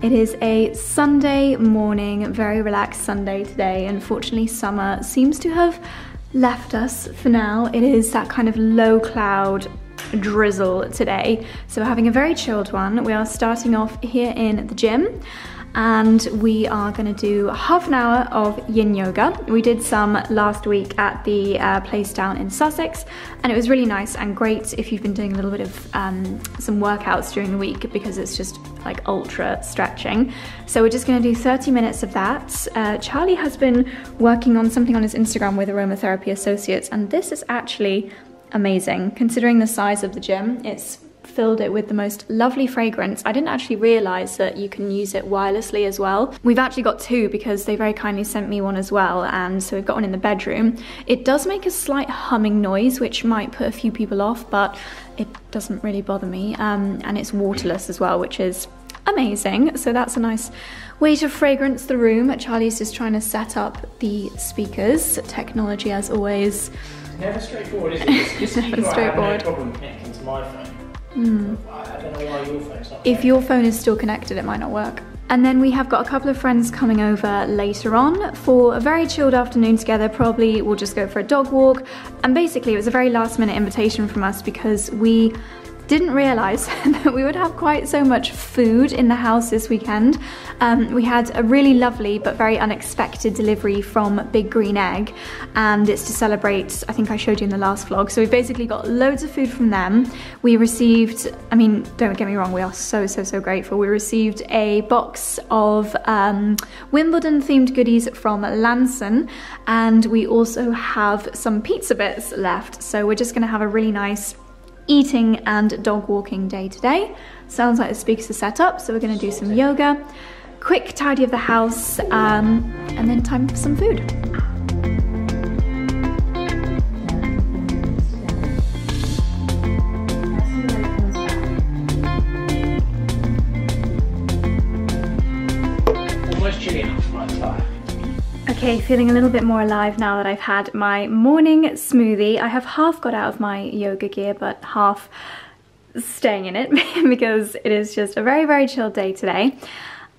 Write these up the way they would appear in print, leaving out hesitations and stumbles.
It is a Sunday morning, very relaxed Sunday today. Unfortunately, summer seems to have left us for now. It is that kind of low cloud drizzle today. So we're having a very chilled one. We are starting off here in the gym, and we are going to do half an hour of Yin Yoga. We did some last week at the place down in Sussex, and it was really nice and great if you've been doing a little bit of some workouts during the week, because it's just like ultra stretching. So we're just going to do 30 minutes of that. Charlie has been working on something on his Instagram with Aromatherapy Associates, and this is actually amazing considering the size of the gym. It's filled it with the most lovely fragrance. I didn't actually realize that you can use it wirelessly as well. We've actually got two because they very kindly sent me one as well, and so we've got one in the bedroom. It does make a slight humming noise which might put a few people off, but it doesn't really bother me, and it's waterless as well, which is amazing. So that's a nice way to fragrance the room. Charlie's just trying to set up the speakers. Technology as always. It's never straightforward, is it? It's never straightforward. I have no problem connecting to my phone. I don't know why your phone's not. If your phone is still connected, it might not work. And then we have got a couple of friends coming over later on for a very chilled afternoon together. Probably we'll just go for a dog walk. And basically it was a very last minute invitation from us because we didn't realise that we would have quite so much food in the house this weekend. We had a really lovely but very unexpected delivery from Big Green Egg, and it's to celebrate, I think I showed you in the last vlog. So we basically got loads of food from them. We received, I mean, don't get me wrong, we are so grateful. We received a box of Wimbledon themed goodies from Lanson, and we also have some pizza bits left. So we're just gonna have a really nice eating and dog walking day today. Sounds like the speakers are set up, so we're going to do some yoga, quick tidy of the house, and then time for some food. Almost chilly enough for my tie. Okay, feeling a little bit more alive now that I've had my morning smoothie. I have half got out of my yoga gear, but half staying in it because it is just a very chilled day today.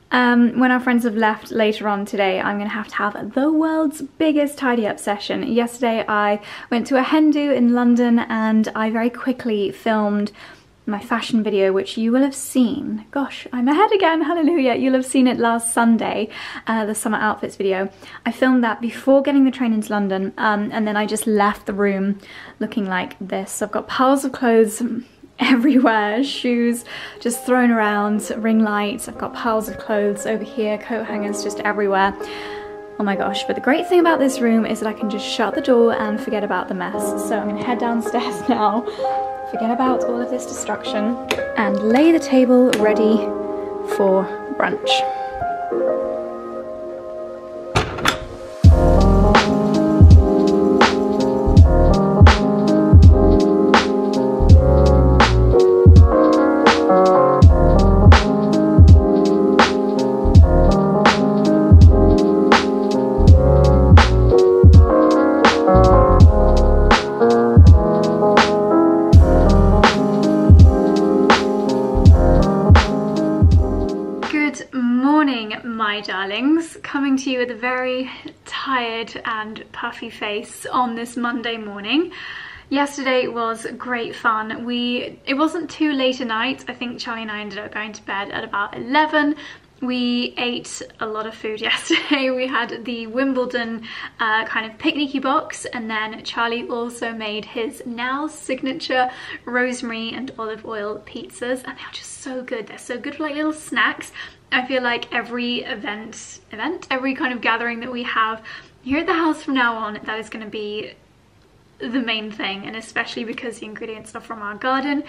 When our friends have left later on today, I'm going to have the world's biggest tidy up session. Yesterday I went to a hen do in London, and I very quickly filmed my fashion video, which you will have seen. Gosh, I'm ahead again, hallelujah. You'll have seen it last Sunday, the summer outfits video. I filmed that before getting the train into London, and then I just left the room looking like this. I've got piles of clothes everywhere, shoes just thrown around, ring lights, I've got piles of clothes over here, coat hangers just everywhere. Oh my gosh, but the great thing about this room is that I can just shut the door and forget about the mess. So I'm gonna head downstairs now, forget about all of this destruction, and lay the table ready for brunch. My darlings, coming to you with a very tired and puffy face on this Monday morning. Yesterday was great fun. It wasn't too late a night. I think Charlie and I ended up going to bed at about 11. We ate a lot of food yesterday. We had the Wimbledon kind of picnicky box, and then Charlie also made his now signature rosemary and olive oil pizzas, and they are just so good. They're so good for like little snacks. I feel like every every kind of gathering that we have here at the house from now on, that is going to be the main thing, and especially because the ingredients are from our garden.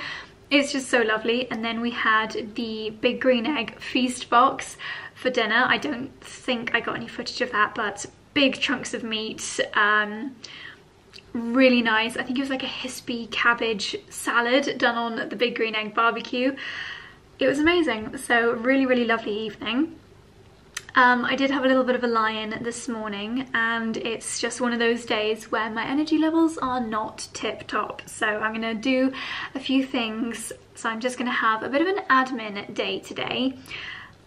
It's just so lovely. And then we had the Big Green Egg feast box for dinner. I don't think I got any footage of that, but big chunks of meat, really nice. I think it was like a hispy cabbage salad done on the Big Green Egg barbecue. It was amazing. So really lovely evening. I did have a little bit of a lie-in this morning, and it's just one of those days where my energy levels are not tip-top. So I'm gonna do a few things. So I'm just gonna have a bit of an admin day today.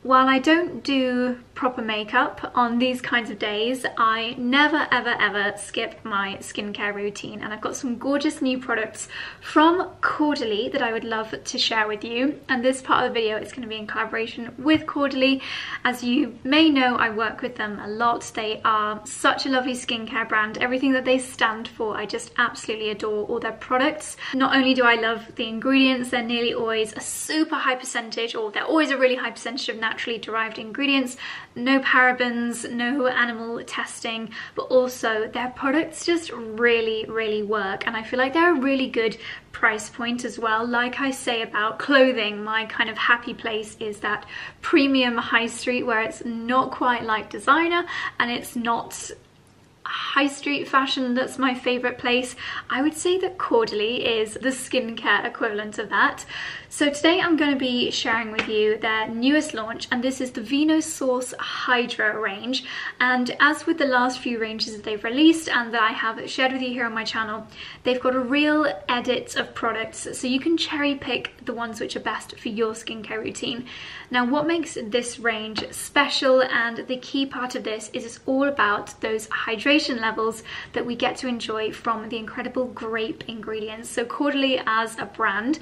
While I don't do proper makeup on these kinds of days, I never ever skip my skincare routine, and I've got some gorgeous new products from Caudalie that I would love to share with you. And this part of the video is going to be in collaboration with Caudalie. As you may know, I work with them a lot. They are such a lovely skincare brand. Everything that they stand for, I just absolutely adore all their products. Not only do I love the ingredients, they're nearly always a super high percentage, or they're always a really high percentage of naturally derived ingredients. No parabens, no animal testing, but also their products just really work, and I feel like they're a really good price point as well. Like I say about clothing, my kind of happy place is that premium high street where it's not quite like designer and it's not high street fashion. That's my favorite place. I would say that Caudalie is the skincare equivalent of that. So today I'm going to be sharing with you their newest launch, and this is the Vinosaurs Hydra range. And as with the last few ranges that they've released and that I have shared with you here on my channel, they've got a real edit of products, so you can cherry pick the ones which are best for your skincare routine. Now, what makes this range special, and the key part of this, is it's all about those hydration levels that we get to enjoy from the incredible grape ingredients. So Caudalie as a brand,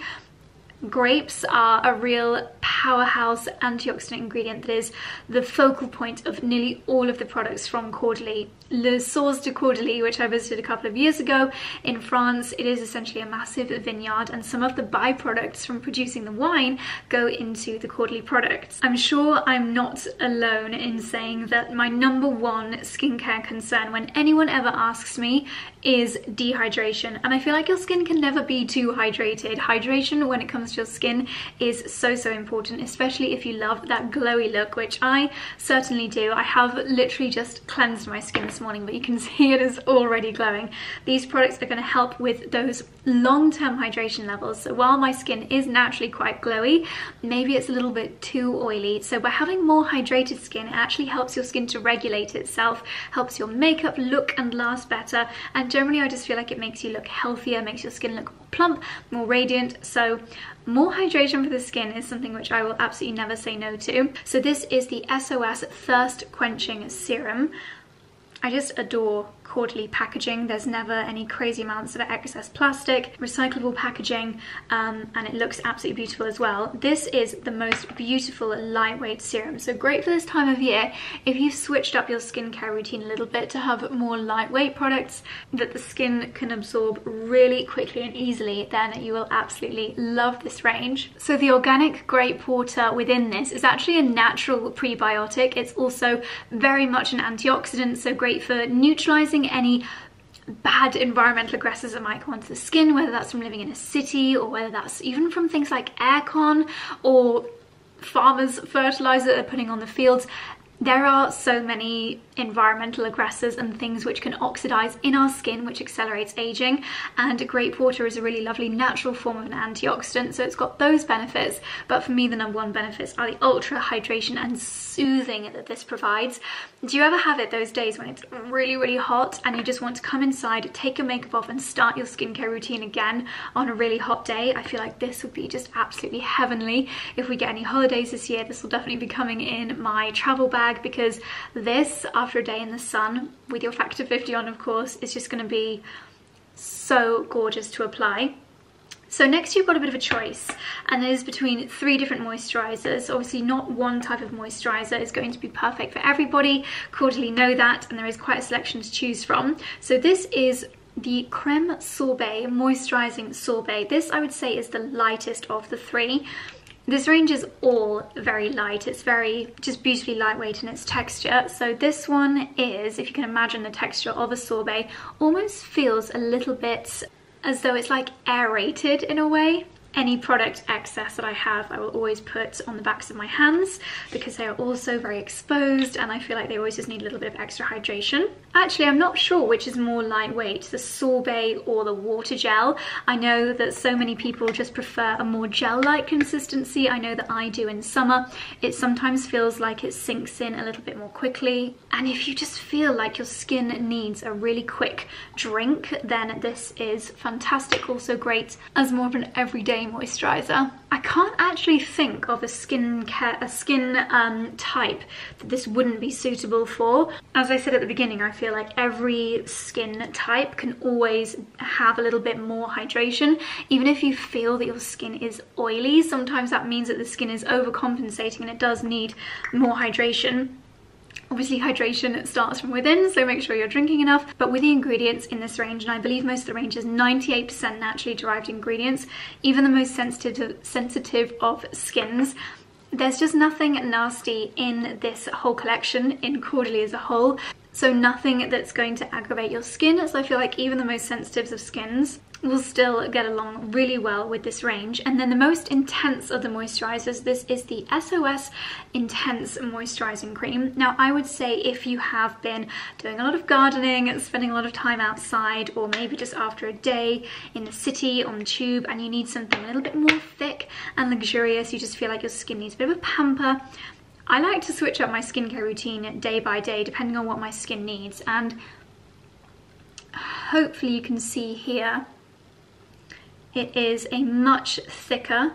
grapes are a real powerhouse antioxidant ingredient that is the focal point of nearly all of the products from Caudalie. Le Source de Caudalie, which I visited a couple of years ago in France, it is essentially a massive vineyard, and some of the byproducts from producing the wine go into the Caudalie products. I'm sure I'm not alone in saying that my number one skincare concern when anyone ever asks me is dehydration, and I feel like your skin can never be too hydrated. Hydration when it comes to your skin is so important, especially if you love that glowy look, which I certainly do. I have literally just cleansed my skin this morning, but you can see it is already glowing. These products are going to help with those long-term hydration levels. So while my skin is naturally quite glowy, maybe it's a little bit too oily. So by having more hydrated skin, it actually helps your skin to regulate itself, helps your makeup look and last better, and generally I just feel like it makes you look healthier, makes your skin look more plump, more radiant. So more hydration for the skin is something which I will absolutely never say no to. So this is the SOS Thirst Quenching Serum. I just adore Caudalie packaging. There's never any crazy amounts of excess plastic, recyclable packaging, and it looks absolutely beautiful as well. This is the most beautiful lightweight serum, so great for this time of year if you've switched up your skincare routine a little bit to have more lightweight products that the skin can absorb really quickly and easily. Then you will absolutely love this range. So the organic grape water within this is actually a natural prebiotic. It's also very much an antioxidant, so great for neutralizing any bad environmental aggressors that might go onto the skin, whether that's from living in a city or whether that's even from things like aircon or farmers' fertilizer that they're putting on the fields. There are so many environmental aggressors and things which can oxidize in our skin, which accelerates aging, and grape water is a really lovely natural form of an antioxidant, so it's got those benefits. But for me, the number one benefits are the ultra hydration and soothing that this provides. Do you ever have it those days when it's really hot and you just want to come inside, take your makeup off and start your skincare routine again on a really hot day? I feel like this would be just absolutely heavenly. If we get any holidays this year, this will definitely be coming in my travel bag, because this, after a day in the sun with your factor 50 on, of course, is just going to be so gorgeous to apply. So next you've got a bit of a choice, and it is between 3 different moisturizers. Obviously not one type of moisturizer is going to be perfect for everybody. Caudalie know that, and there is quite a selection to choose from. So this is the Creme Sorbet Moisturizing Sorbet. This, I would say, is the lightest of the 3. This range is all very light. It's very just beautifully lightweight in its texture. So this one is, if you can imagine the texture of a sorbet, almost feels a little bit as though it's like aerated in a way. Any product excess that I have, I will always put on the backs of my hands because they are also very exposed, and I feel like they always just need a little bit of extra hydration. Actually, I'm not sure which is more lightweight, the sorbet or the water gel. I know that so many people just prefer a more gel-like consistency. I know that I do in summer. It sometimes feels like it sinks in a little bit more quickly. And if you just feel like your skin needs a really quick drink, then this is fantastic. Also great as more of an everyday day moisturizer. I can't actually think of a skin type that this wouldn't be suitable for. As I said at the beginning, I feel like every skin type can always have a little bit more hydration. Even if you feel that your skin is oily, sometimes that means that the skin is overcompensating and it does need more hydration. Obviously hydration starts from within, so make sure you're drinking enough. But with the ingredients in this range, and I believe most of the range is 98% naturally derived ingredients, even the most sensitive of skins, there's just nothing nasty in this whole collection, in Caudalie as a whole. So nothing that's going to aggravate your skin. So I feel like even the most sensitives of skins will still get along really well with this range. And then the most intense of the moisturizers, this is the SOS Intense Moisturizing Cream. Now I would say if you have been doing a lot of gardening, spending a lot of time outside, or maybe just after a day in the city on the tube and you need something a little bit more thick and luxurious, you just feel like your skin needs a bit of a pamper, I like to switch up my skincare routine day by day depending on what my skin needs. And hopefully you can see here, it is a much thicker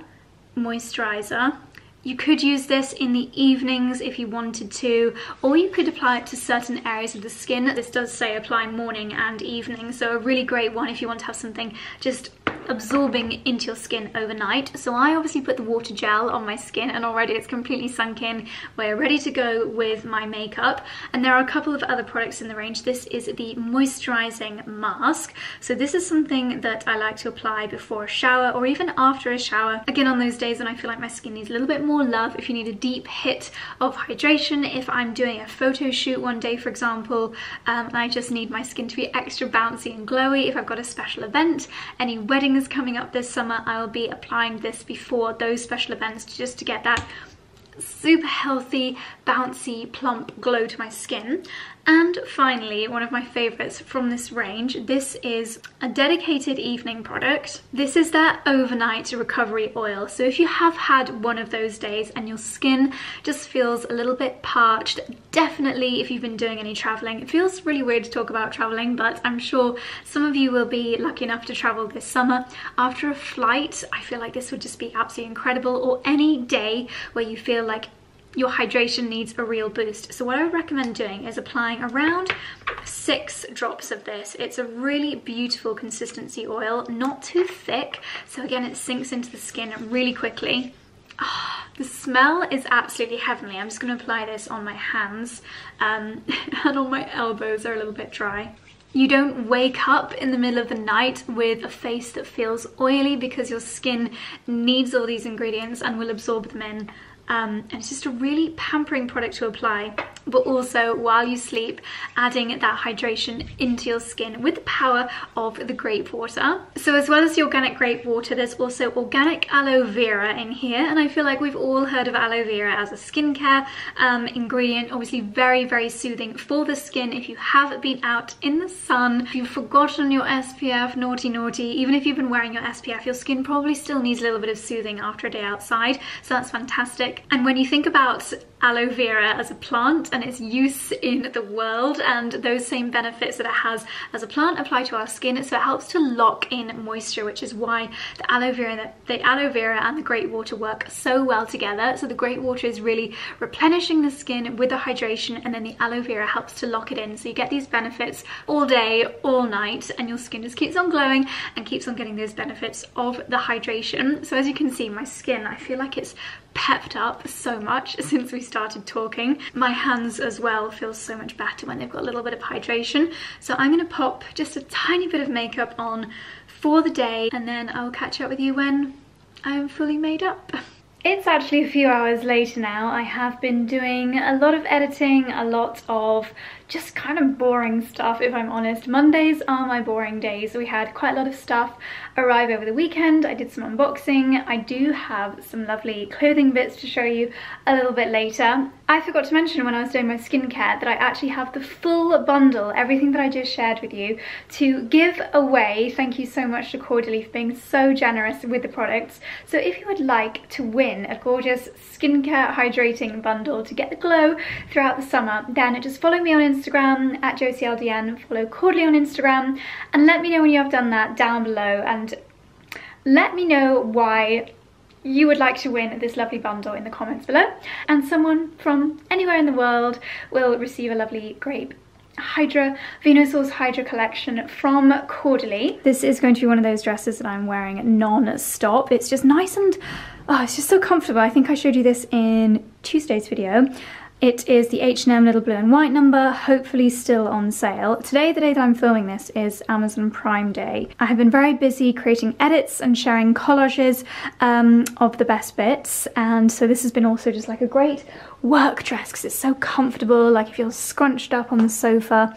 moisturizer. You could use this in the evenings if you wanted to, or you could apply it to certain areas of the skin. This does say apply morning and evening, so a really great one if you want to have something just absorbing into your skin overnight. So I obviously put the water gel on my skin and already it's completely sunk in. We're ready to go with my makeup, and there are a couple of other products in the range. This is the Moisturizing Mask. So this is something that I like to apply before a shower or even after a shower. Again, on those days when I feel like my skin needs a little bit more love, if you need a deep hit of hydration, if I'm doing a photo shoot one day, for example, and I just need my skin to be extra bouncy and glowy, if I've got a special event, any weddings coming up this summer, I will be applying this before those special events just to get that super healthy, bouncy, plump glow to my skin. And finally, one of my favorites from this range, this is a dedicated evening product. This is that overnight recovery oil. So if you have had one of those days and your skin just feels a little bit parched, definitely if you've been doing any traveling, it feels really weird to talk about traveling, but I'm sure some of you will be lucky enough to travel this summer. After a flight, I feel like this would just be absolutely incredible, or any day where you feel like your hydration needs a real boost. So what I would recommend doing is applying around 6 drops of this. It's a really beautiful consistency oil, not too thick, so again it sinks into the skin really quickly. The smell is absolutely heavenly. I'm just going to apply this on my hands and on my elbows are a little bit dry. You don't wake up in the middle of the night with a face that feels oily because your skin needs all these ingredients and will absorb them in. And it's just a really pampering product to apply, but also while you sleep, adding that hydration into your skin with the power of the grape water. So as well as the organic grape water, there's also organic aloe vera in here, and I feel like we've all heard of aloe vera as a skincare ingredient. Obviously very, very soothing for the skin if you have been out in the sun, if you've forgotten your SPF, naughty, even if you've been wearing your SPF, your skin probably still needs a little bit of soothing after a day outside, so that's fantastic. And when you think about aloe vera as a plant and its use in the world, and those same benefits that it has as a plant apply to our skin, so it helps to lock in moisture, which is why the aloe vera and the grape water work so well together. So the grape water is really replenishing the skin with the hydration, and then the aloe vera helps to lock it in, so you get these benefits all day, all night, and your skin just keeps on glowing and keeps on getting those benefits of the hydration. So as you can see, my skin, I feel like it's pepped up so much since we started talking. My hands as well feel so much better when they've got a little bit of hydration. So I'm going to pop just a tiny bit of makeup on for the day, and then I'll catch up with you when I'm fully made up. It's actually a few hours later now. I have been doing a lot of editing, a lot of just kind of boring stuff, if I'm honest. Mondays are my boring days. We had quite a lot of stuff arrive over the weekend. I did some unboxing. I do have some lovely clothing bits to show you a little bit later. I forgot to mention when I was doing my skincare that I actually have the full bundle, everything that I just shared with you, to give away. Thank you so much to Caudalie for being so generous with the products. So if you would like to win a gorgeous skincare hydrating bundle to get the glow throughout the summer, then just follow me on Instagram at JoSieLDN, follow Caudalie on Instagram, and let me know when you have done that down below. And Let me know why you would like to win this lovely bundle in the comments below, and someone from anywhere in the world will receive a lovely grape Hydra, Vinosaurs Hydra collection from Caudalie. This is going to be one of those dresses that I'm wearing non-stop. It's just nice and, oh, it's just so comfortable. I think I showed you this in Tuesday's video. It is the H&M little blue and white number, hopefully still on sale. Today, the day that I'm filming this, is Amazon Prime Day. I have been very busy creating edits and sharing collages of the best bits, and so this has been also just like a great work dress because it's so comfortable. Like if you're scrunched up on the sofa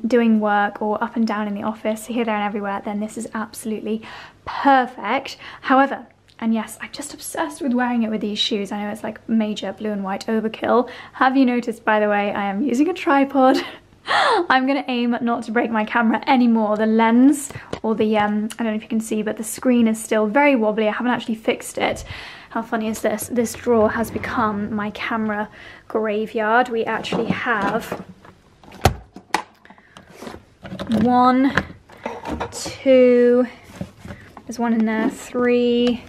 doing work or up and down in the office, here, there and everywhere, then this is absolutely perfect. However, and yes, I'm just obsessed with wearing it with these shoes. I know it's like major blue and white overkill. Have you noticed, by the way, I am using a tripod. I'm gonna aim not to break my camera anymore. The lens, or the, I don't know if you can see, but the screen is still very wobbly. I haven't actually fixed it. How funny is this? This drawer has become my camera graveyard. We actually have 1, 2, there's one in there, 3,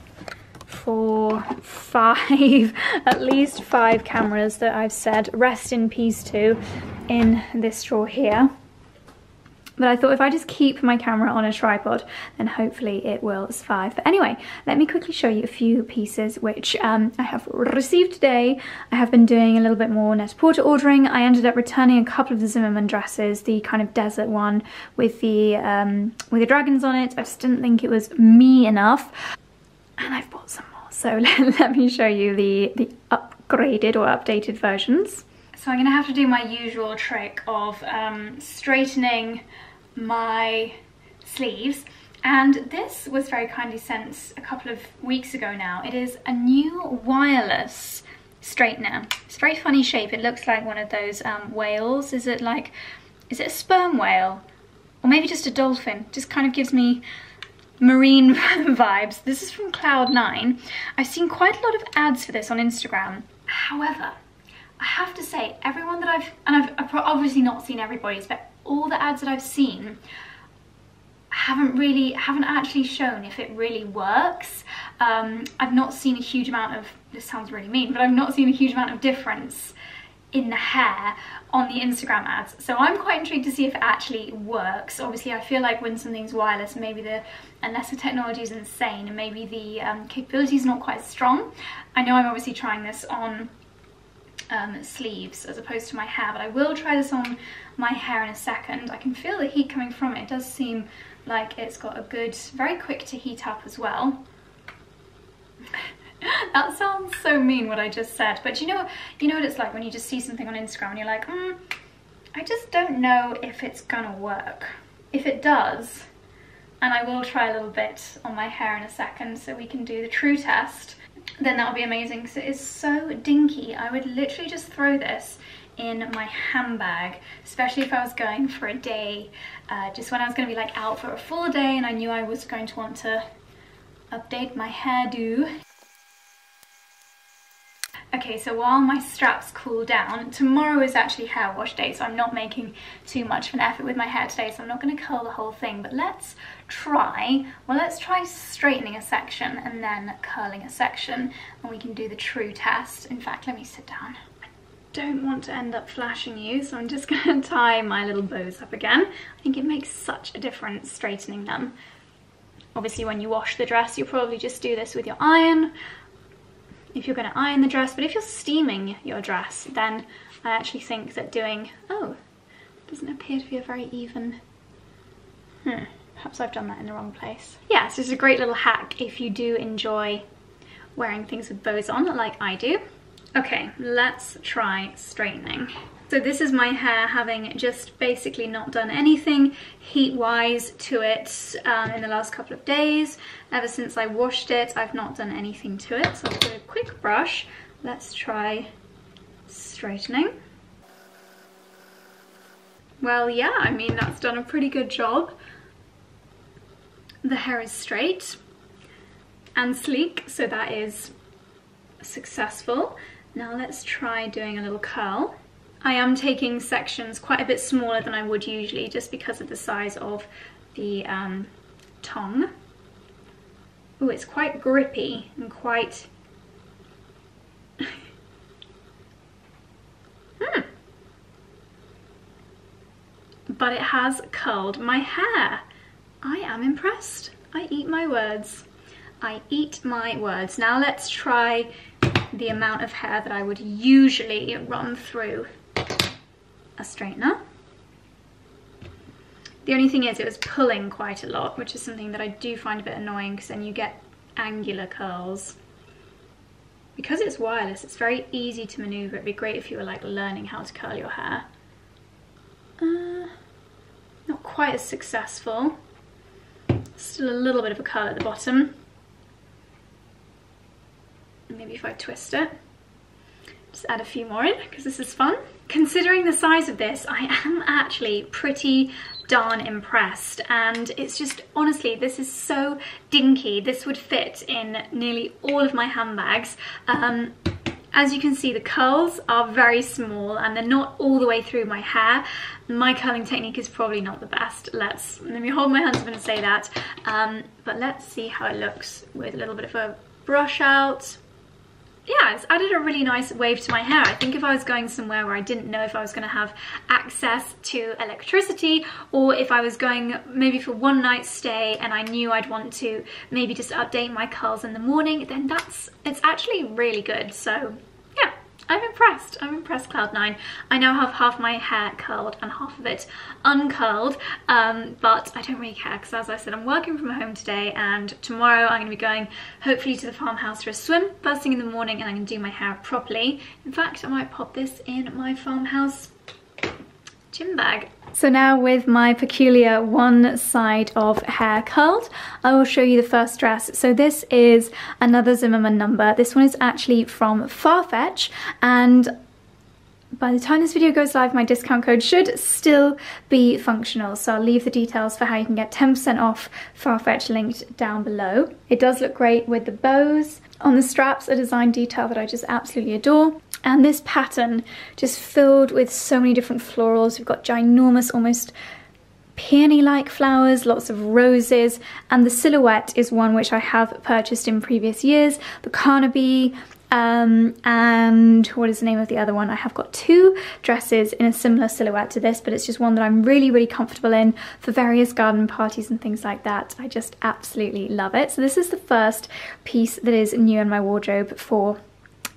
4, 5, at least 5 cameras that I've said rest in peace to in this drawer here. But I thought if I just keep my camera on a tripod, then hopefully it will survive. But anyway, let me quickly show you a few pieces which I have received today. I have been doing a little bit more net-a-porter ordering. I ended up returning a couple of the Zimmermann dresses, the kind of desert one with the dragons on it. I just didn't think it was me enough. And I've bought some more. So let me show you the upgraded or updated versions. So I'm gonna have to do my usual trick of straightening my sleeves, and this was very kindly sent a couple of weeks ago now. It is a new wireless straightener. It's a very funny shape. It looks like one of those whales. Is it a sperm whale? Or maybe just a dolphin? Just kind of gives me marine vibes. This is from Cloud9. I've seen quite a lot of ads for this on Instagram. However, I have to say, everyone that I've obviously not seen everybody's, but all the ads that I've seen haven't actually shown if it really works. I've not seen a huge amount of, this sounds really mean, but I've not seen a huge amount of difference in the hair on the Instagram ads. So I'm quite intrigued to see if it actually works. Obviously, I feel like when something's wireless, maybe unless the technology is insane and maybe the capability is not quite as strong. I know I'm obviously trying this on sleeves as opposed to my hair, but I will try this on my hair in a second. I can feel the heat coming from it. It does seem like it's got a good, very quick to heat up as well. That sounds so mean what I just said, but you know what it's like when you just see something on Instagram and you're like, I just don't know if it's gonna work. If it does, and I will try a little bit on my hair in a second so we can do the true test, then that'll be amazing because it is so dinky. I would literally just throw this in my handbag, especially if I was going for a day, just when I was going to be like out for a full day and I knew I was going to want to update my hairdo. Okay, so while my straps cool down, tomorrow is actually hair wash day, so I'm not making too much of an effort with my hair today, so I'm not going to curl the whole thing, but let's try straightening a section and then curling a section, and we can do the true test. In fact, let me sit down. I don't want to end up flashing you, so I'm just going to tie my little bows up again. I think it makes such a difference straightening them. Obviously, when you wash the dress, you'll probably just do this with your iron, if you're going to iron the dress, but if you're steaming your dress, then I actually think that doing, oh, doesn't appear to be a very even, perhaps I've done that in the wrong place. Yeah, so it's a great little hack if you do enjoy wearing things with bows on like I do. Okay, let's try straightening. So this is my hair having just basically not done anything heat-wise to it in the last couple of days. Ever since I washed it, I've not done anything to it. So I'll do a quick brush. Let's try straightening. Well, yeah, I mean, that's done a pretty good job. The hair is straight and sleek, so that is successful. Now let's try doing a little curl. I am taking sections quite a bit smaller than I would usually, just because of the size of the tongue. oh, it's quite grippy and quite... But it has curled my hair. I am impressed. I eat my words. I eat my words. Now let's try the amount of hair that I would usually run through a straightener. The only thing is it was pulling quite a lot, which is something that I do find a bit annoying because then you get angular curls. Because it's wireless, it's very easy to maneuver. It'd be great if you were like learning how to curl your hair. Not quite as successful. Still a little bit of a curl at the bottom. Maybe if I twist it. Just add a few more in because this is fun. Considering the size of this, I am actually pretty darn impressed, and it's just, honestly, this is so dinky. This would fit in nearly all of my handbags. As you can see, the curls are very small and they're not all the way through my hair. My curling technique is probably not the best. Let me hold my hands up and say that. But let's see how it looks with a little bit of a brush out. Yeah, it's added a really nice wave to my hair. I think if I was going somewhere where I didn't know if I was going to have access to electricity, or if I was going maybe for one night stay and I knew I'd want to maybe just update my curls in the morning, then it's actually really good. So yeah, I'm impressed. I'm impressed, Cloud9. I now have half my hair curled and half of it uncurled, but I don't really care because, as I said, I'm working from home today, and tomorrow I'm going to be going hopefully to the farmhouse for a swim first thing in the morning, and I'm going to do my hair properly. In fact, I might pop this in my farmhouse gym bag. So now, with my peculiar one side of hair curled, I will show you the first dress. So this is another Zimmermann number. This one is actually from Farfetch, and by the time this video goes live, my discount code should still be functional. So I'll leave the details for how you can get 10% off Farfetch linked down below. It does look great with the bows. On the straps, a design detail that I just absolutely adore. And this pattern just filled with so many different florals. We've got ginormous, almost peony-like flowers, lots of roses, and the silhouette is one which I have purchased in previous years. The Carnaby, and what is the name of the other one? I have got two dresses in a similar silhouette to this, but it's just one that I'm really, really comfortable in for various garden parties and things like that. I just absolutely love it. So this is the first piece that is new in my wardrobe for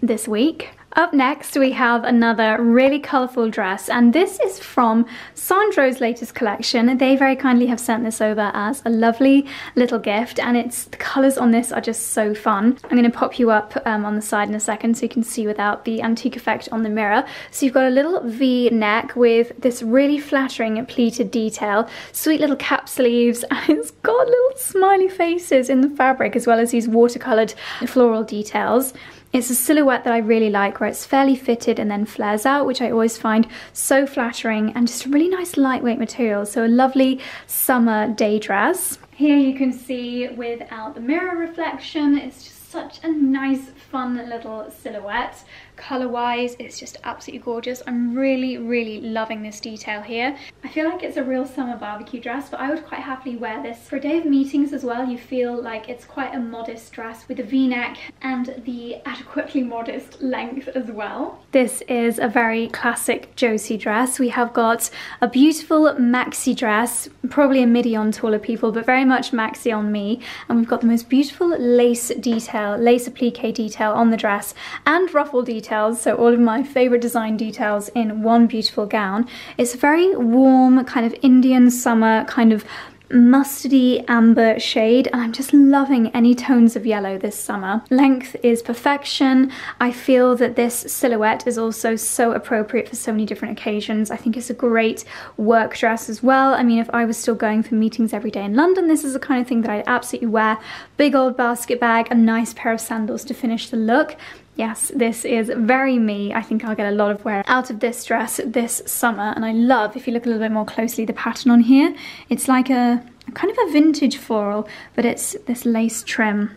this week. Up next, we have another really colourful dress, and this is from Sandro's latest collection. They very kindly have sent this over as a lovely little gift, and the colours on this are just so fun. I'm going to pop you up on the side in a second so you can see without the antique effect on the mirror. So you've got a little V neck with this really flattering pleated detail, sweet little cap sleeves, and it's got little smiley faces in the fabric as well as these watercoloured floral details. It's a silhouette that I really like, where it's fairly fitted and then flares out, which I always find so flattering, and just a really nice lightweight material. So a lovely summer day dress. Here you can see without the mirror reflection, it's just such a nice, fun little silhouette. Color-wise, it's just absolutely gorgeous. I'm really, really loving this detail here. I feel like it's a real summer barbecue dress, but I would quite happily wear this for a day of meetings as well. You feel like it's quite a modest dress with a V-neck and the adequately modest length as well. This is a very classic Josie dress. We have got a beautiful maxi dress, probably a midi on taller people, but very much maxi on me. And we've got the most beautiful lace detail, lace applique detail on the dress, and ruffle detail. So all of my favorite design details in one beautiful gown. It's a very warm kind of Indian summer kind of mustardy amber shade, and I'm just loving any tones of yellow this summer. Length is perfection. I feel that this silhouette is also so appropriate for so many different occasions. I think it's a great work dress as well. I mean, if I was still going for meetings every day in London, this is the kind of thing that I'd absolutely wear. Big old basket bag, a nice pair of sandals to finish the look. Yes, this is very me. I think I'll get a lot of wear out of this dress this summer, and I love, if you look a little bit more closely, the pattern on here. It's like a kind of a vintage floral, but it's this lace trim.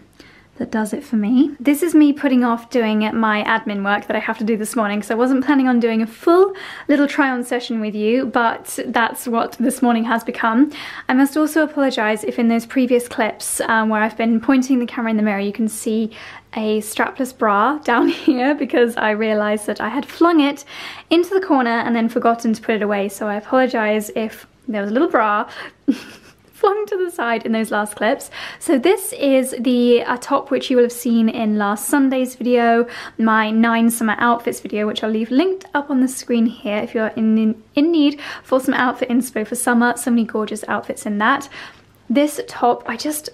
that does it for me. This is me putting off doing my admin work that I have to do this morning, so I wasn't planning on doing a full little try-on session with you, but that's what this morning has become. I must also apologise if in those previous clips where I've been pointing the camera in the mirror, you can see a strapless bra down here, because I realised that I had flung it into the corner and then forgotten to put it away, so I apologise if there was a little bra flung to the side in those last clips. So this is the top which you will have seen in last Sunday's video, my 9 summer outfits video, which I'll leave linked up on the screen here if you're in need for some outfit inspo for summer. So many gorgeous outfits in that. This top, I just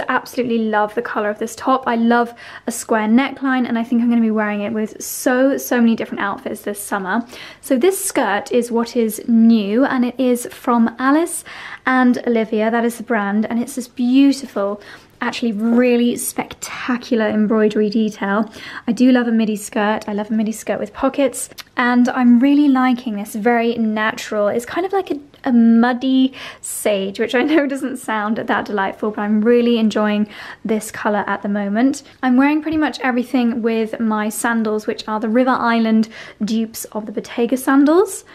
absolutely love the colour of this top. I love a square neckline, and I think I'm going to be wearing it with so many different outfits this summer. So this skirt is what is new, and it is from Alice and Olivia, that is the brand, and it's this beautiful, actually really spectacular embroidery detail. I do love a midi skirt. I love a midi skirt with pockets, and I'm really liking this very natural. It's kind of like a muddy sage, which I know doesn't sound that delightful, but I'm really enjoying this colour at the moment. I'm wearing pretty much everything with my sandals, which are the River Island dupes of the Bottega sandals.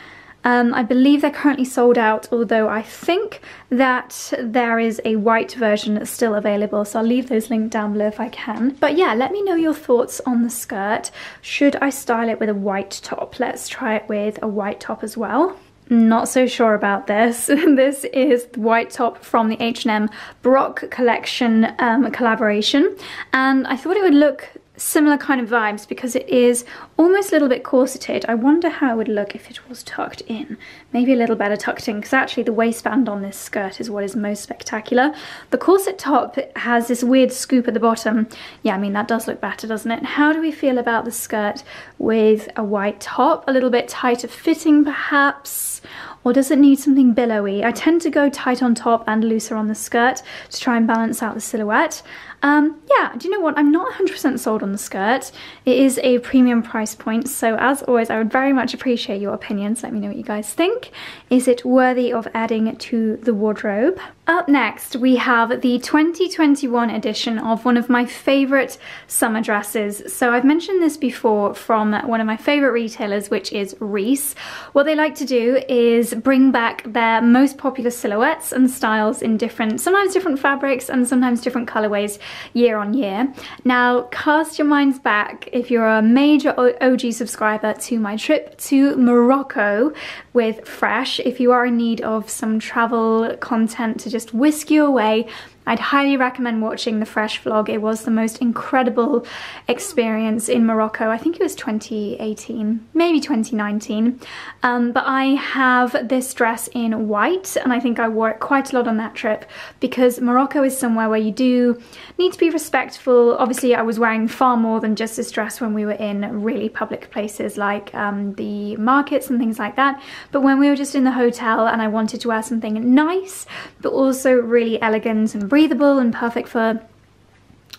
I believe they're currently sold out, although I think that there is a white version that's still available, so I'll leave those linked down below if I can. But yeah, let me know your thoughts on the skirt. Should I style it with a white top? Let's try it with a white top as well. Not so sure about this. This is the white top from the H&M Brock collection collaboration, and I thought it would look similar kind of vibes because it is almost a little bit corseted. I wonder how it would look if it was tucked in. Maybe a little better tucked in, because actually the waistband on this skirt is what is most spectacular. The corset top has this weird scoop at the bottom. Yeah, I mean, that does look better, doesn't it? How do we feel about the skirt with a white top? A little bit tighter fitting perhaps? Or does it need something billowy? I tend to go tight on top and looser on the skirt to try and balance out the silhouette. Yeah, do you know what? I'm not 100% sold on the skirt. It is a premium price point, so as always, I would very much appreciate your opinions. Let me know what you guys think. Is it worthy of adding to the wardrobe? Up next, we have the 2021 edition of one of my favourite summer dresses. So I've mentioned this before from one of my favourite retailers, which is Reiss. What they like to do is bring back their most popular silhouettes and styles in sometimes different fabrics and sometimes different colourways year on year. Now, cast your minds back if you're a major OG subscriber to my trip to Morocco with Fresh. If you are in need of some travel content to just whisk you away, I'd highly recommend watching the Fresh vlog. It was the most incredible experience in Morocco. I think it was 2018, maybe 2019. But I have this dress in white, and I think I wore it quite a lot on that trip because Morocco is somewhere where you do need to be respectful. Obviously, I was wearing far more than just this dress when we were in really public places like the markets and things like that. But when we were just in the hotel and I wanted to wear something nice, but also really elegant and breathable and perfect for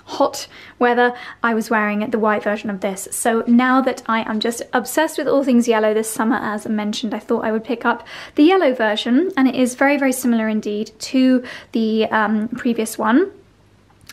hot weather, I was wearing the white version of this. So now that I am just obsessed with all things yellow this summer, as I mentioned, I thought I would pick up the yellow version, and it is very similar indeed to the previous one.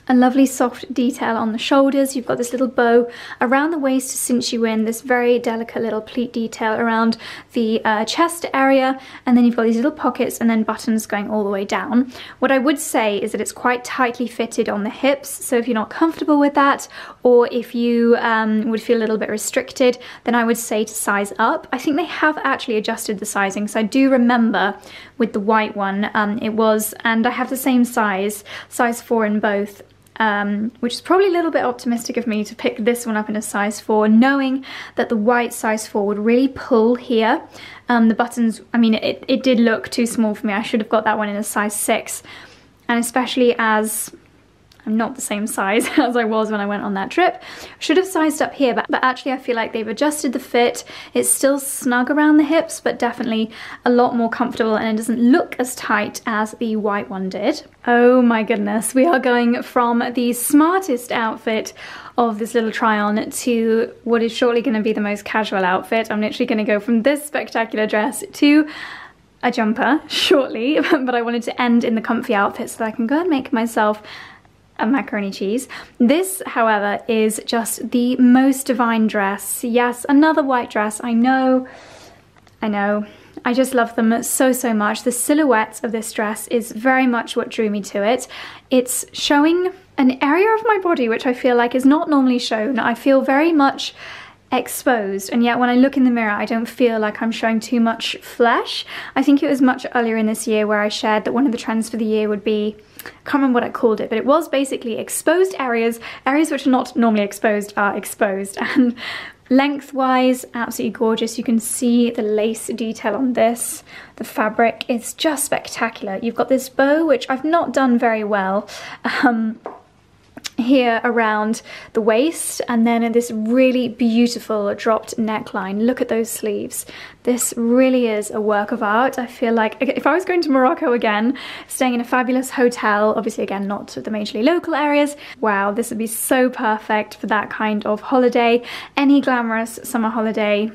A lovely soft detail on the shoulders. You've got this little bow around the waist to cinch you in, this very delicate little pleat detail around the chest area, and then you've got these little pockets and then buttons going all the way down. What I would say is that it's quite tightly fitted on the hips, so if you're not comfortable with that, or if you would feel a little bit restricted, then I would say to size up. I think they have actually adjusted the sizing, so I do remember with the white one it was, and I have the same size 4 in both. Which is probably a little bit optimistic of me to pick this one up in a size 4, knowing that the white size 4 would really pull here. The buttons, I mean, it did look too small for me. I should have got that one in a size 6, and especially as I'm not the same size as I was when I went on that trip. Should have sized up here, but actually I feel like they've adjusted the fit. It's still snug around the hips, but definitely a lot more comfortable, and it doesn't look as tight as the white one did. Oh my goodness, we are going from the smartest outfit of this little try-on to what is shortly going to be the most casual outfit. I'm literally going to go from this spectacular dress to a jumper shortly, but I wanted to end in the comfy outfit so that I can go and make myself and macaroni cheese. This, however, is just the most divine dress. Yes, another white dress. I know. I just love them so, so much. The silhouette of this dress is very much what drew me to it. It's showing an area of my body which I feel like is not normally shown. I feel very much exposed, and yet when I look in the mirror I don't feel like I'm showing too much flesh. I think it was much earlier in this year where I shared that one of the trends for the year would be, I can't remember what I called it, but it was basically exposed areas which are not normally exposed are exposed. And lengthwise, absolutely gorgeous. You can see the lace detail on this. The fabric is just spectacular. You've got this bow, which I've not done very well, here around the waist, and then this really beautiful dropped neckline. Look at those sleeves. This really is a work of art. I feel like if I was going to Morocco again, staying in a fabulous hotel, obviously again not the majorly local areas, wow, this would be so perfect for that kind of holiday. Any glamorous summer holiday,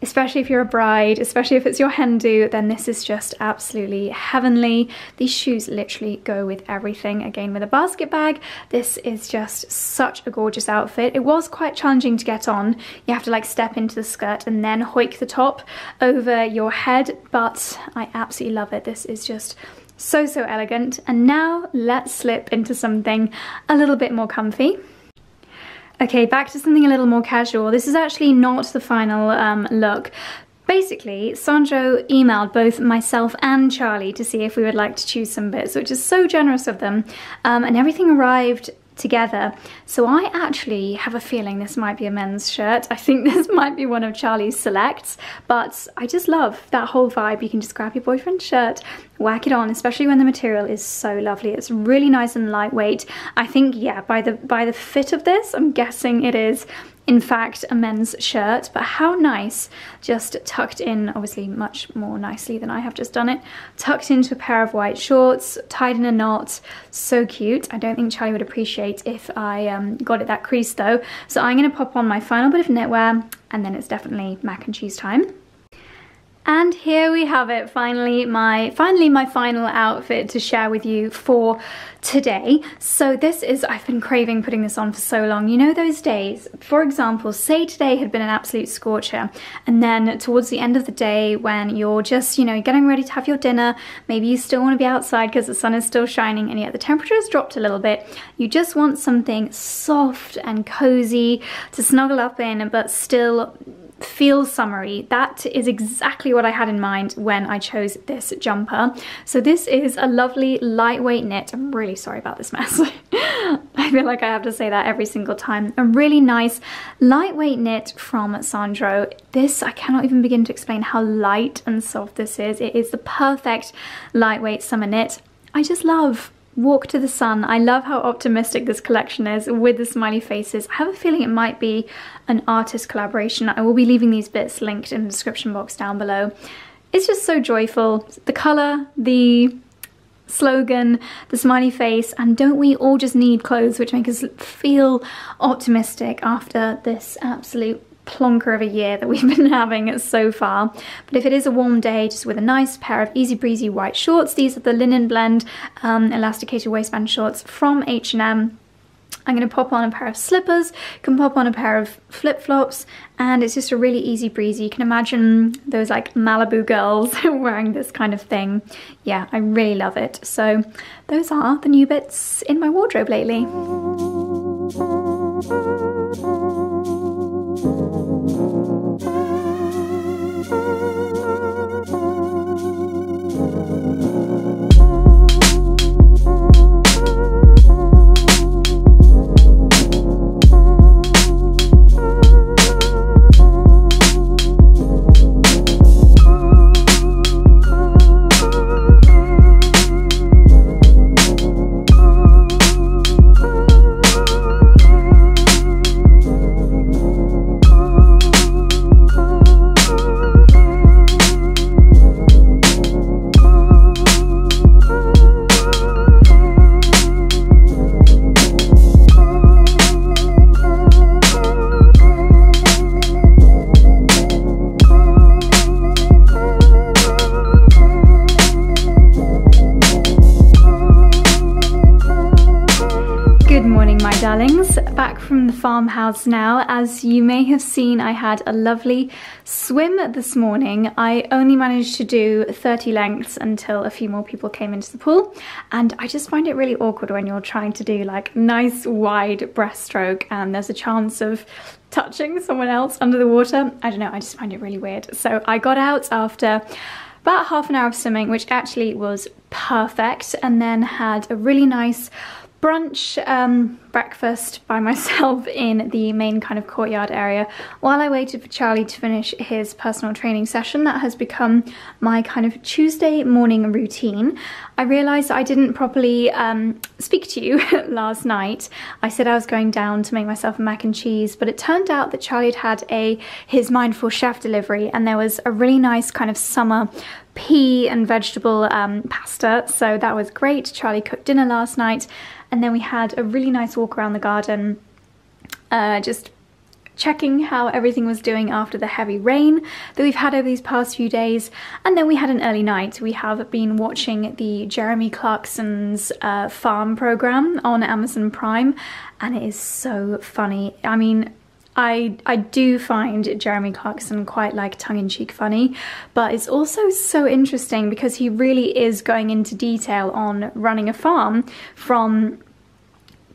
especially if you're a bride, especially if it's your hen do, then this is just absolutely heavenly. These shoes literally go with everything. Again, with a basket bag, this is just such a gorgeous outfit. It was quite challenging to get on. You have to like step into the skirt and then hoik the top over your head, but I absolutely love it. This is just so, so elegant. And now let's slip into something a little bit more comfy. Okay, back to something a little more casual. This is actually not the final look. Basically, Sandro emailed both myself and Charlie to see if we would like to choose some bits, which is so generous of them, and everything arrived together. So I actually have a feeling this might be a men's shirt. I think this might be one of Charlie's selects, but I just love that whole vibe. You can just grab your boyfriend's shirt, whack it on, especially when the material is so lovely. It's really nice and lightweight. I think, yeah, by the fit of this, I'm guessing it is in fact a men's shirt, but how nice, just tucked in, obviously much more nicely than I have just done it, tucked into a pair of white shorts, tied in a knot. So cute. I don't think Charlie would appreciate if I got it that crease though. So I'm going to pop on my final bit of knitwear, and then it's definitely mac and cheese time. And here we have it, finally my final outfit to share with you for today. So this is, I've been craving putting this on for so long. You know those days, for example, say today had been an absolute scorcher, and then towards the end of the day when you're just, you know, getting ready to have your dinner, maybe you still want to be outside because the sun is still shining and yet the temperature has dropped a little bit. You just want something soft and cozy to snuggle up in, but still feel summery. That is exactly what I had in mind when I chose this jumper. So this is a lovely lightweight knit. I'm really sorry about this mess. I feel like I have to say that every single time. A really nice lightweight knit from Sandro. This, I cannot even begin to explain how light and soft this is. It is the perfect lightweight summer knit. I just love Walk to the Sun. I love how optimistic this collection is with the smiley faces. I have a feeling it might be an artist collaboration. I will be leaving these bits linked in the description box down below. It's just so joyful. The colour, the slogan, the smiley face, and don't we all just need clothes which make us feel optimistic after this absolute plonker of a year that we've been having so far. But if it is a warm day, just with a nice pair of easy breezy white shorts, these are the linen blend elasticated waistband shorts from H&M. I'm going to pop on a pair of slippers, can pop on a pair of flip-flops, and it's just a really easy breezy. You can imagine those like Malibu girls wearing this kind of thing. Yeah, I really love it. So those are the new bits in my wardrobe lately. back from the farmhouse now. As you may have seen, I had a lovely swim this morning. I only managed to do 30 lengths until a few more people came into the pool, and I just find it really awkward when you're trying to do like nice wide breaststroke and there's a chance of touching someone else under the water. I don't know, I just find it really weird. So I got out after about half an hour of swimming, which actually was perfect, and then had a really nice brunch breakfast by myself in the main kind of courtyard area while I waited for Charlie to finish his personal training session. That has become my kind of Tuesday morning routine. I realized I didn't properly speak to you last night. I said I was going down to make myself a mac and cheese, but it turned out that Charlie had his Mindful Chef delivery, and there was a really nice kind of summer pea and vegetable pasta, so that was great. Charlie cooked dinner last night, and then we had a really nice walk around the garden, just checking how everything was doing after the heavy rain that we've had over these past few days. And then we had an early night. We have been watching the Jeremy Clarkson's farm program on Amazon Prime, and it is so funny. I mean, I do find Jeremy Clarkson quite like tongue-in-cheek funny, but it's also so interesting because he really is going into detail on running a farm, from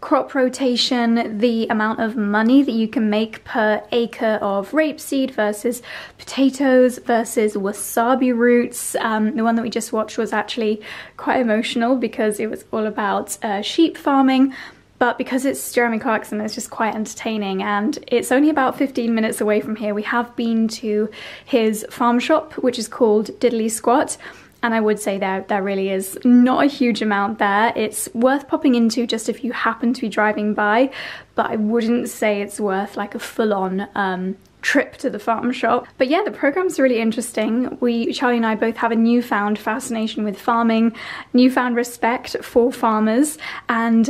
crop rotation, the amount of money that you can make per acre of rapeseed versus potatoes versus wasabi roots. The one that we just watched was actually quite emotional because it was all about sheep farming. But because it's Jeremy Clarkson, it's just quite entertaining, and it's only about 15 minutes away from here. We have been to his farm shop, which is called Diddly Squat, and I would say there really is not a huge amount there. It's worth popping into just if you happen to be driving by, but I wouldn't say it's worth like a full-on trip to the farm shop. But yeah, the program's really interesting. Charlie and I both have a newfound fascination with farming, newfound respect for farmers, and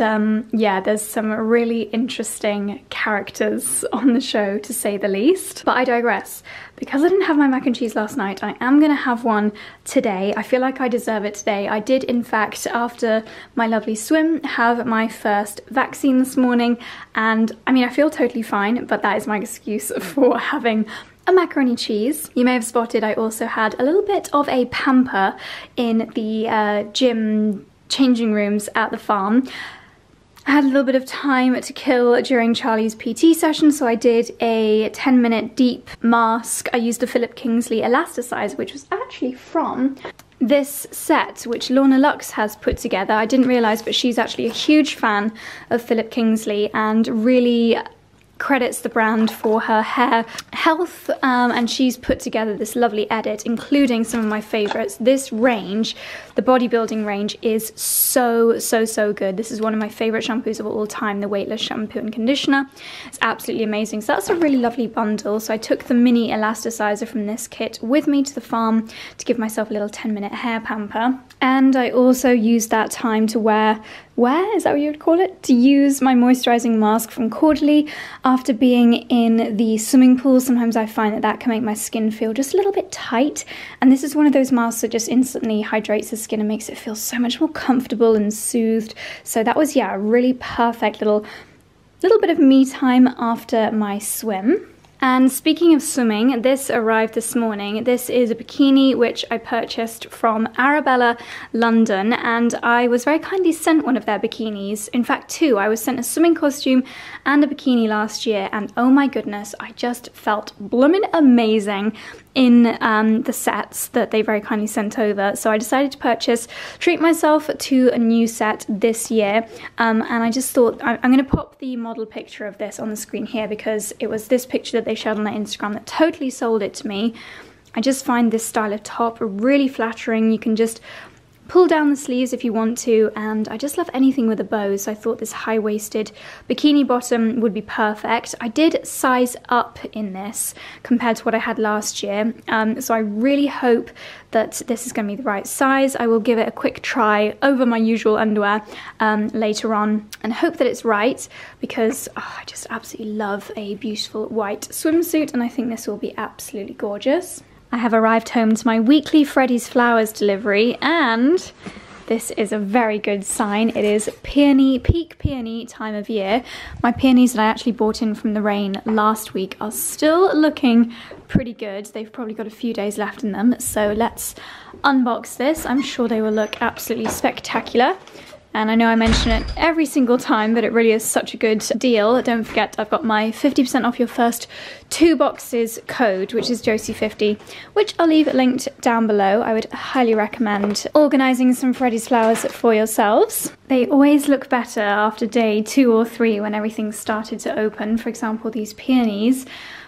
yeah, there's some really interesting characters on the show, to say the least. But I digress. Because I didn't have my mac and cheese last night, I am gonna have one today. I feel like I deserve it today. I did, in fact, after my lovely swim, have my first vaccine this morning, and I mean, I feel totally fine, but that is my excuse for having a macaroni cheese. You may have spotted I also had a little bit of a pamper in the gym changing rooms at the farm. I had a little bit of time to kill during Charlie's PT session, so I did a 10-minute deep mask. I used the Philip Kingsley Elasticizer, which was actually from this set, which Lorna Lux has put together. I didn't realise, but she's actually a huge fan of Philip Kingsley and really credits the brand for her hair health, and she's put together this lovely edit, including some of my favorites. This range, the bodybuilding range, is so good. This is one of my favorite shampoos of all time, the weightless shampoo and conditioner. It's absolutely amazing. So that's a really lovely bundle. So I took the mini elasticizer from this kit with me to the farm to give myself a little 10-minute hair pamper, and I also used that time to is that what you would call it? To use my moisturizing mask from Caudalie. After being in the swimming pool, sometimes I find that can make my skin feel just a little bit tight, and this is one of those masks that just instantly hydrates the skin and makes it feel so much more comfortable and soothed. So that was, yeah, a really perfect little bit of me time after my swim. And speaking of swimming, this arrived this morning. This is a bikini which I purchased from Arabella London, and I was very kindly sent one of their bikinis. In fact, two. I was sent a swimming costume and a bikini last year, and oh my goodness, I just felt bloomin' amazing in the sets that they very kindly sent over. So I decided to treat myself to a new set this year, and I just thought I'm going to pop the model picture of this on the screen here because it was this picture that they shared on their Instagram that totally sold it to me. I just find this style of top really flattering. You can just pull down the sleeves if you want to, and I just love anything with a bow, so I thought this high-waisted bikini bottom would be perfect. I did size up in this compared to what I had last year, so I really hope that this is going to be the right size. I will give it a quick try over my usual underwear later on and hope that it's right, because I just absolutely love a beautiful white swimsuit, and I think this will be absolutely gorgeous. I have arrived home to my weekly Freddy's Flowers delivery, and this is a very good sign. It is peak peony time of year. My peonies that I actually bought in from the rain last week are still looking pretty good. They've probably got a few days left in them. So let's unbox this. I'm sure they will look absolutely spectacular. And I know I mention it every single time, but it really is such a good deal. Don't forget, I've got my 50% off your first 2 boxes code, which is Josie50, which I'll leave linked down below. I would highly recommend organising some Freddy's flowers for yourselves. They always look better after day 2 or 3 when everything's started to open. For example, these peonies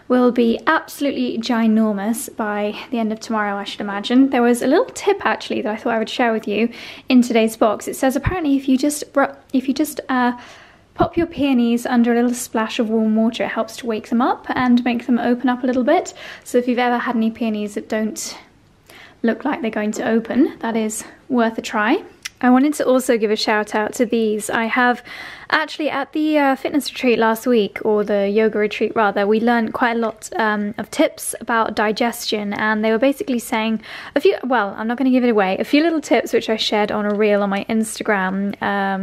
will be absolutely ginormous by the end of tomorrow, I should imagine. There was a little tip actually that I thought I would share with you in today's box. It says apparently if you just pop your peonies under a little splash of warm water, it helps to wake them up and make them open up a little bit. So if you've ever had any peonies that don't look like they're going to open, that is worth a try. I wanted to also give a shout out to these. I have actually at the fitness retreat last week, or the yoga retreat rather, we learned quite a lot of tips about digestion, and they were basically saying a few, well, I'm not going to give it away, a few little tips which I shared on a reel on my Instagram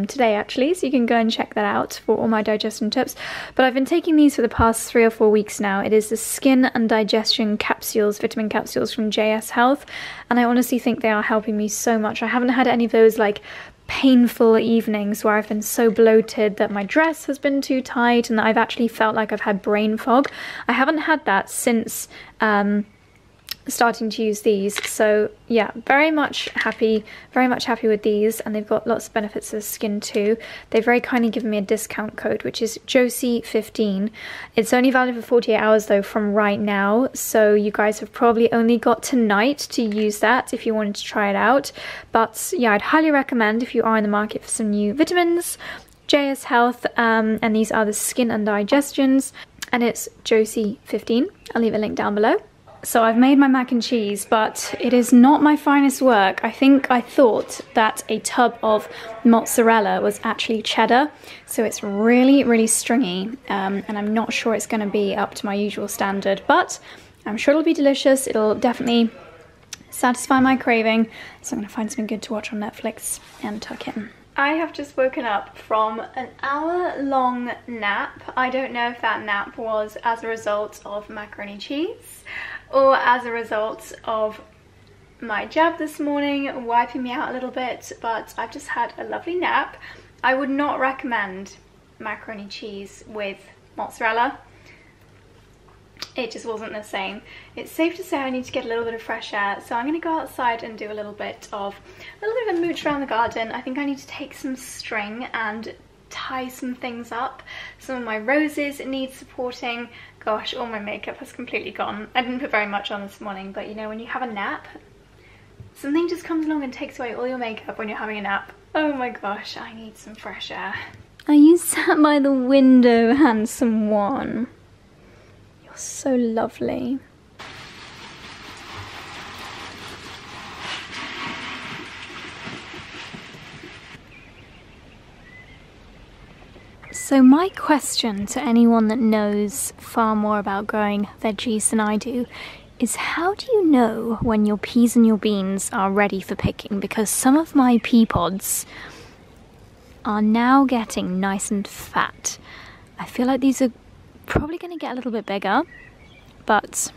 today actually, so you can go and check that out for all my digestion tips. But I've been taking these for the past 3 or 4 weeks now. It is the skin and digestion capsules, vitamin capsules from JS Health, and I honestly think they are helping me so much. I haven't had any of those like painful evenings where I've been so bloated that my dress has been too tight and that I've actually felt like I've had brain fog. I haven't had that since starting to use these. So yeah, very much happy with these, and they've got lots of benefits to the skin too. They've very kindly given me a discount code, which is Josie15. It's only valid for 48 hours though from right now, so you guys have probably only got tonight to use that if you wanted to try it out. But yeah, I'd highly recommend if you are in the market for some new vitamins, JS Health, and these are the skin and digestions, and it's Josie15. I'll leave a link down below. So I've made my mac and cheese, but it is not my finest work. I thought that a tub of mozzarella was actually cheddar, so it's really stringy, and I'm not sure it's going to be up to my usual standard, but I'm sure it'll be delicious. It'll definitely satisfy my craving, so I'm going to find something good to watch on Netflix and tuck in. I have just woken up from an hour-long nap. I don't know if that nap was as a result of macaroni cheese or as a result of my jab this morning wiping me out a little bit, but I've just had a lovely nap. I would not recommend macaroni cheese with mozzarella. It just wasn't the same. It's safe to say I need to get a little bit of fresh air, so I'm going to go outside and do a little bit of a mooch around the garden. I think I need to take some string and tie some things up. Some of my roses need supporting. Gosh, all my makeup has completely gone. I didn't put very much on this morning, but you know, when you have a nap, something just comes along and takes away all your makeup when you're having a nap. Oh my gosh, I need some fresh air. Are you sat by the window, handsome one? You're so lovely. So my question to anyone that knows far more about growing veggies than I do is, how do you know when your peas and your beans are ready for picking? Because some of my pea pods are now getting nice and fat. I feel like these are probably going to get a little bit bigger, but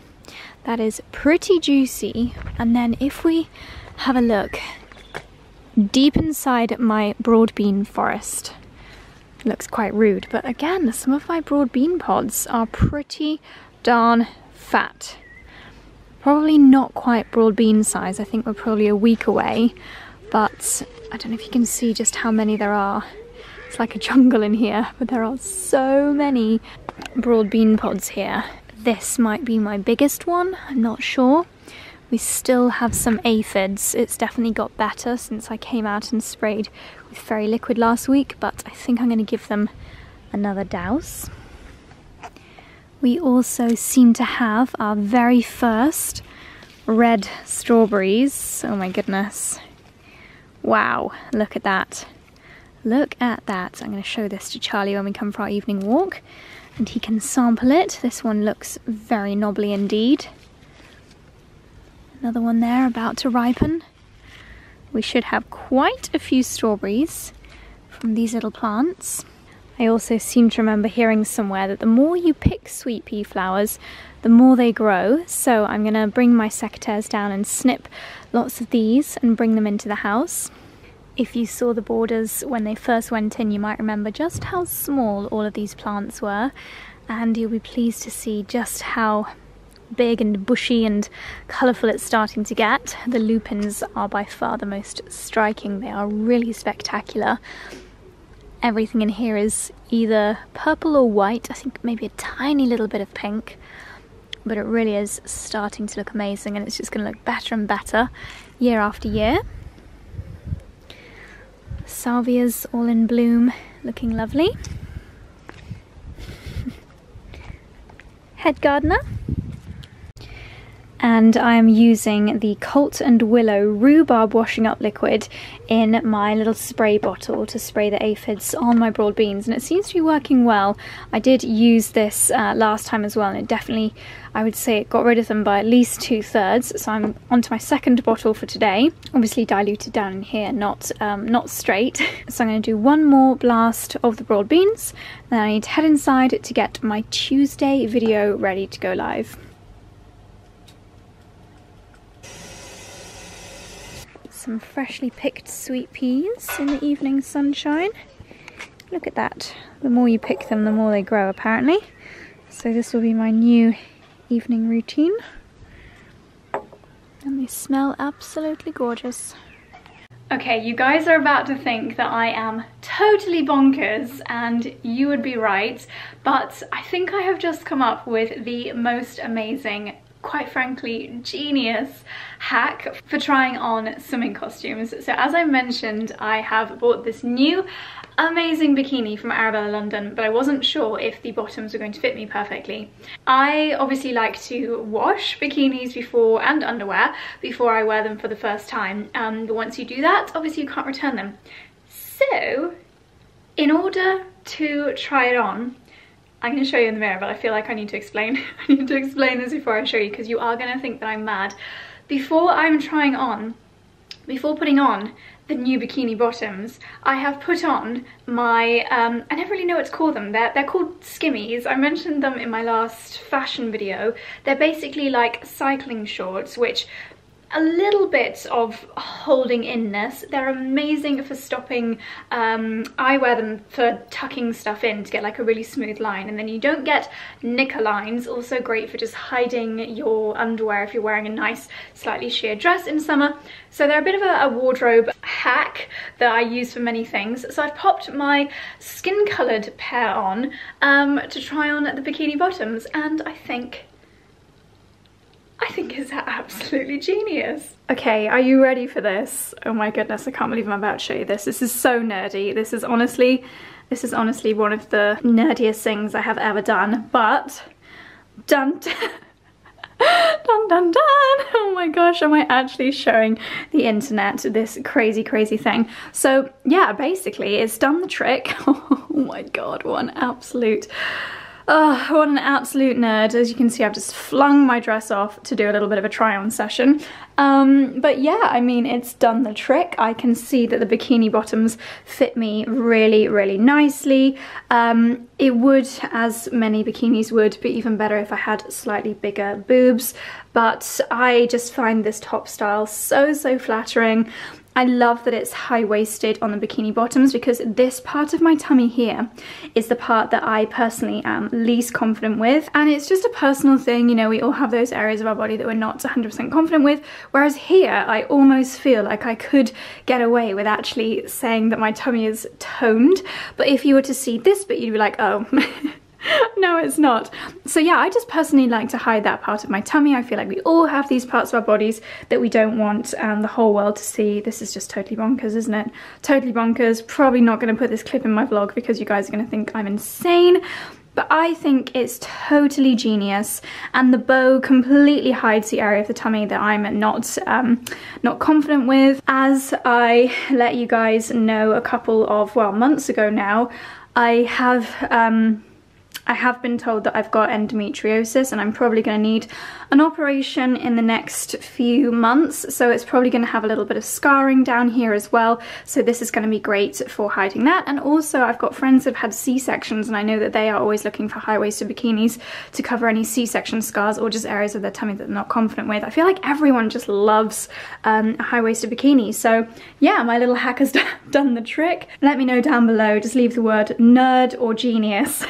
that is pretty juicy. And then if we have a look deep inside my broad bean forest, looks quite rude, but again, some of my broad bean pods are pretty darn fat. Probably not quite broad bean size. I think we're probably a week away, but I don't know if you can see just how many there are. It's like a jungle in here, but there are so many broad bean pods here. This might be my biggest one, I'm not sure. We still have some aphids. It's definitely got better since I came out and sprayed with Fairy Liquid last week, but I think I'm going to give them another douse. We also seem to have our very first red strawberries. Oh my goodness. Wow, look at that. Look at that. I'm going to show this to Charlie when we come for our evening walk, and he can sample it. This one looks very knobbly indeed. Another one there about to ripen. we should have quite a few strawberries from these little plants. I also seem to remember hearing somewhere that the more you pick sweet pea flowers, the more they grow. So I'm going to bring my secateurs down and snip lots of these and bring them into the house. If you saw the borders when they first went in, you might remember just how small all of these plants were, and you'll be pleased to see just how big and bushy and colourful it's starting to get. The lupins are by far the most striking. They are really spectacular. Everything in here is either purple or white. I think maybe a tiny little bit of pink, but it really is starting to look amazing, and it's just going to look better and better year after year. Salvias all in bloom, looking lovely. Head gardener. And I am using the Colt and Willow Rhubarb Washing Up Liquid in my little spray bottle to spray the aphids on my broad beans, and it seems to be working well. I did use this last time as well, and it definitely, I would say, it got rid of them by at least 2/3, so I'm onto my second bottle for today. Obviously diluted down in here, not straight. So I'm going to do one more blast of the broad beans, and then I need to head inside to get my Tuesday video ready to go live. Some freshly picked sweet peas in the evening sunshine. Look at that. The more you pick them, the more they grow, apparently. So this will be my new evening routine. And they smell absolutely gorgeous. Okay, you guys are about to think that I am totally bonkers, and you would be right, but I think I have just come up with the most amazing, quite frankly, genius hack for trying on swimming costumes. So as I mentioned, I have bought this new amazing bikini from Arabella London, but I wasn't sure if the bottoms were going to fit me perfectly. I obviously like to wash bikinis before, and underwear, before I wear them for the first time. But once you do that, obviously you can't return them. So in order to try it on, I'm going to show you in the mirror, but I feel like I need to explain. I need to explain this before I show you, because you are going to think that I'm mad. Before putting on the new bikini bottoms, I have put on my, I never really know what to call them. They're called skimmies. I mentioned them in my last fashion video. They're basically like cycling shorts, which a little bit of holding inness. They're amazing for stopping, I wear them for tucking stuff in to get like a really smooth line, and then you don't get knicker lines. Also great for just hiding your underwear if you're wearing a nice slightly sheer dress in summer. So they're a bit of a wardrobe hack that I use for many things. So I've popped my skin coloured pair on to try on the bikini bottoms, and I think it's absolutely genius. Okay, are you ready for this? Oh my goodness, I can't believe I'm about to show you this. This is so nerdy. This is honestly one of the nerdiest things I have ever done, but dun dun dun dun dun. Oh my gosh, am I actually showing the internet this crazy thing? So yeah, basically it's done the trick. Oh my god, what an absolute nerd. As you can see, I've just flung my dress off to do a little bit of a try-on session. But yeah, I mean, it's done the trick. I can see that the bikini bottoms fit me really nicely. It would, as many bikinis would, be even better if I had slightly bigger boobs, but I just find this top style so flattering. I love that it's high-waisted on the bikini bottoms, because this part of my tummy here is the part that I personally am least confident with. And it's just a personal thing, you know, we all have those areas of our body that we're not 100% confident with. Whereas here, I almost feel like I could get away with actually saying that my tummy is toned. But if you were to see this bit, you'd be like, oh, no, it's not. So yeah, I just personally like to hide that part of my tummy. I feel like we all have these parts of our bodies that we don't want the whole world to see. This is just totally bonkers, isn't it? Totally bonkers. Probably not going to put this clip in my vlog because you guys are going to think I'm insane. But I think it's totally genius, and the bow completely hides the area of the tummy that I'm not confident with. As I let you guys know a couple of, well, months ago now, I have I have been told that I've got endometriosis and I'm probably going to need an operation in the next few months, so it's probably going to have a little bit of scarring down here as well, so this is going to be great for hiding that. And also I've got friends who've had C-sections, and I know that they are always looking for high-waisted bikinis to cover any C-section scars or just areas of their tummy that they're not confident with. I feel like everyone just loves a high-waisted bikini, so yeah, my little hack has done the trick. Let me know down below, just leave the word nerd or genius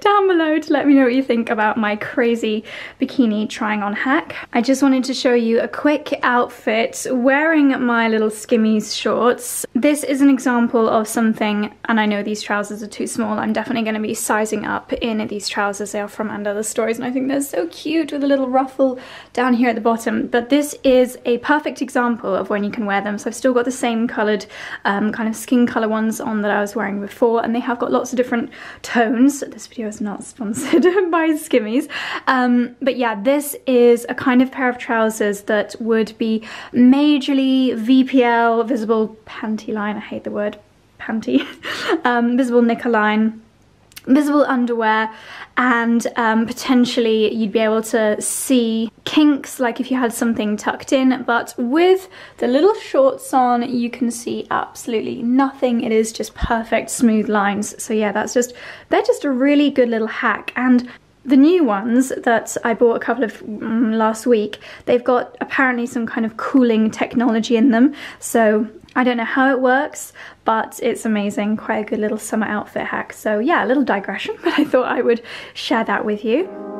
down below to let me know what you think about my crazy bikini trying on hack. I just wanted to show you a quick outfit wearing my little skimmies shorts. This is an example of something, and I know these trousers are too small. I'm definitely going to be sizing up in these trousers. They are from & Other Stories, and I think they're so cute with a little ruffle down here at the bottom. But this is a perfect example of when you can wear them. So I've still got the same coloured kind of skin colour ones on that I was wearing before, and they have got lots of different tones. This video is not sponsored by Skimmies, but yeah, this is a kind of pair of trousers that would be majorly VPL, visible panty line, I hate the word panty, visible knicker line, visible underwear, and potentially you'd be able to see kinks like if you had something tucked in, but with the little shorts on you can see absolutely nothing. It is just perfect smooth lines. So yeah, they're just a really good little hack. And the new ones that I bought a couple of last week, they've got apparently some kind of cooling technology in them, so I don't know how it works, but it's amazing. Quite a good little summer outfit hack. So yeah, a little digression, but I thought I would share that with you.